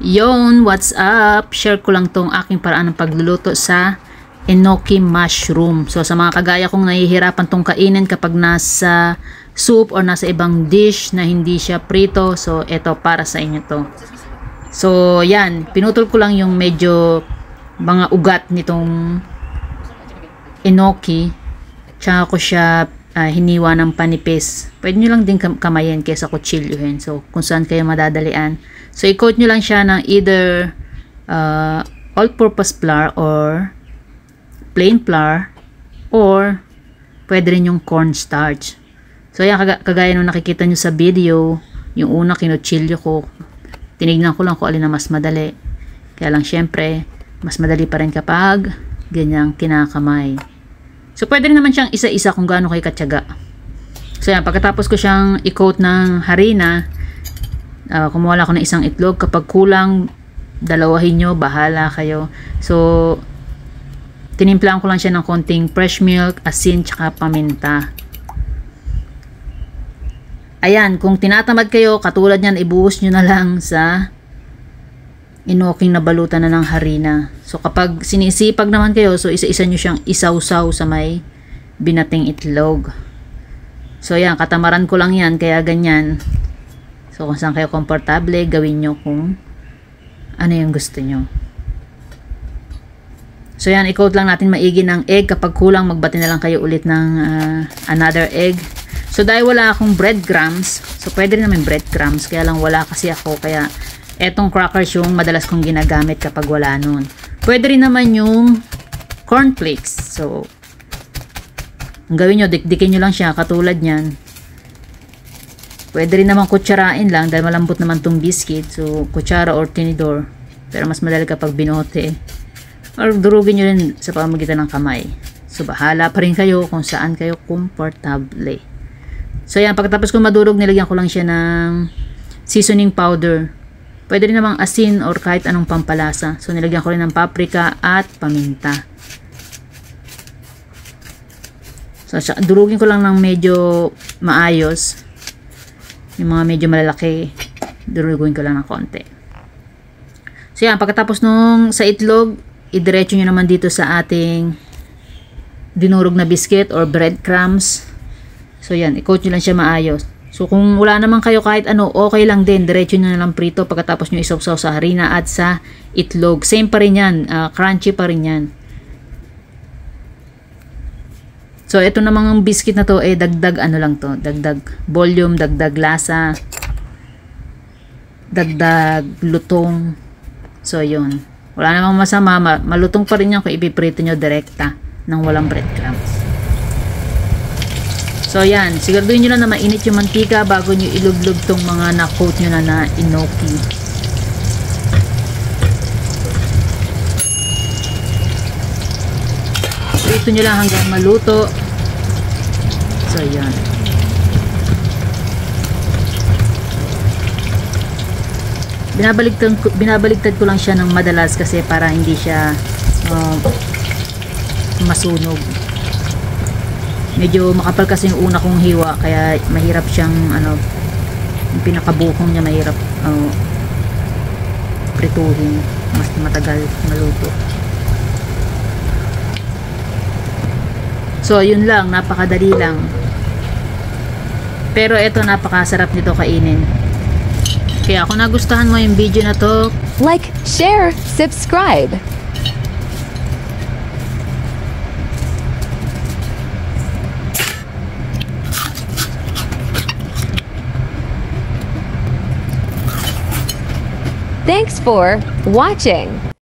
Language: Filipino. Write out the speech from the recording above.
Yon, what's up? Share ko lang tong aking paraan ng pagluluto sa enoki mushroom. So sa mga kagaya kong nahihirapan tong kainin kapag nasa soup or nasa ibang dish na hindi siya prito, so eto para sa inyo to. So yan, pinutol ko lang yung medyo mga ugat nitong enoki, tsaka ko siya hiniwa ng panipis. Pwede nyo lang din kamayin kaysa kutsilyuhin. So, kung saan kayo madadalian. So, i-coat nyo lang siya ng either all-purpose flour or plain flour or pwede rin yung cornstarch. So, yan, kagaya nung nakikita nyo sa video, yung una kinutsilyo ko. Tinignan ko lang kung alin na mas madali. Kaya lang, syempre, mas madali pa rin kapag ganyang kinakamay. So, pwede rin naman siyang isa-isa kung gaano kayo katyaga. So, yan. Pagkatapos ko siyang i-coat ng harina, kumuha ako ng isang itlog. Kapag kulang, dalawahin nyo, bahala kayo. So, tinimplahan ko lang siya ng konting fresh milk, asin, tsaka paminta. Ayan, kung tinatamad kayo, katulad niyan, ibuhos nyo na lang sa enoking na balutan na ng harina. So kapag sinisipag naman kayo, so isa-isa nyo siyang isawsaw sa may binating itlog. So yan, katamaran ko lang yan, kaya ganyan. So kung saan kayo komportable, gawin nyo kung ano yung gusto nyo. So yan, i-coat lang natin maigi ng egg. Kapag kulang, magbati na lang kayo ulit ng another egg. So dahil wala akong breadcrumbs, so pwede rin naman breadcrumbs, kaya lang wala kasi ako, kaya etong crackers yung madalas kong ginagamit kapag wala nun. Pwede rin naman yung cornflakes. So, ang gawin nyo, dikdikin nyo lang siya, katulad nyan. Pwede rin naman kutsarain lang, dahil malambot naman tong biscuit. So, kutsara or tinidor. Pero mas madali kapag binote. Or durugin nyo rin sa pamamagitan ng kamay. So, bahala pa rin kayo kung saan kayo komportable. So, yan, pagkatapos ko madurog, nilagyan ko lang siya ng seasoning powder. Pwede rin namang asin or kahit anong pampalasa. So, nilagyan ko rin ng paprika at paminta. So, durugin ko lang ng medyo maayos. Yung mga medyo malalaki, durugin ko lang ng konti. So, yan. Pagkatapos nung sa itlog, idiretso nyo naman dito sa ating dinurog na biscuit or breadcrumbs. So, yan. I-coat nyo lang siya maayos. So, kung wala naman kayo kahit ano, okay lang din. Diretso nyo na lang prito pagkatapos nyo isawsaw sa harina at sa itlog. Same pa rin yan. Crunchy pa rin yan. So, ito namang biscuit na to, dagdag ano lang to. Dagdag volume, dagdag lasa, dagdag lutong. So, yun. Wala namang masama. Malutong pa rin yan kung ipiprito nyo direkta ng walang breadcrumbs. So, yan. Siguraduhin nyo lang na mainit yung mantika bago nyo iluglog tong mga na-coat nyo na enoki. Prito nyo lang hanggang maluto. So, yan. Binabaligtad ko lang siya ng madalas kasi para hindi siya masunog. Medyo makapal kasi yung una kong hiwa, kaya mahirap siyang yung pinakabukong niya mahirap prituhin, mas matagal maluto. So yun lang, napakadali lang, pero eto napakasarap nito kainin. Kaya kung nagustuhan mo yung video na to, like, share, subscribe. Thanks for watching.